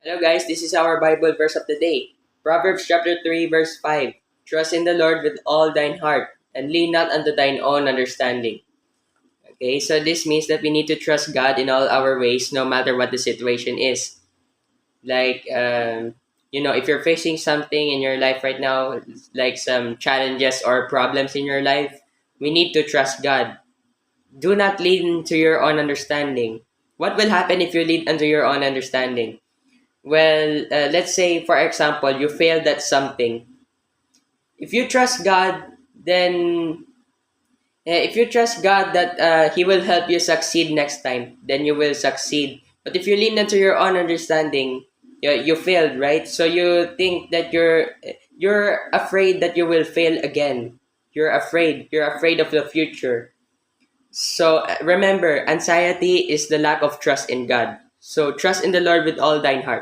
Hello guys, this is our Bible verse of the day. Proverbs chapter 3 verse 5. Trust in the Lord with all thine heart and lean not unto thine own understanding. Okay, so this means that we need to trust God in all our ways no matter what the situation is. Like, if you're facing something in your life right now, like some challenges or problems in your life, we need to trust God. Do not lean to your own understanding. What will happen if you lean unto your own understanding? Well, let's say, for example, you failed at something. If you trust God, then if you trust God that He will help you succeed next time, then you will succeed. But if you lean into your own understanding, you failed, right? So you think that you're afraid that you will fail again. You're afraid. You're afraid of the future. So remember, anxiety is the lack of trust in God. So trust in the Lord with all thine heart.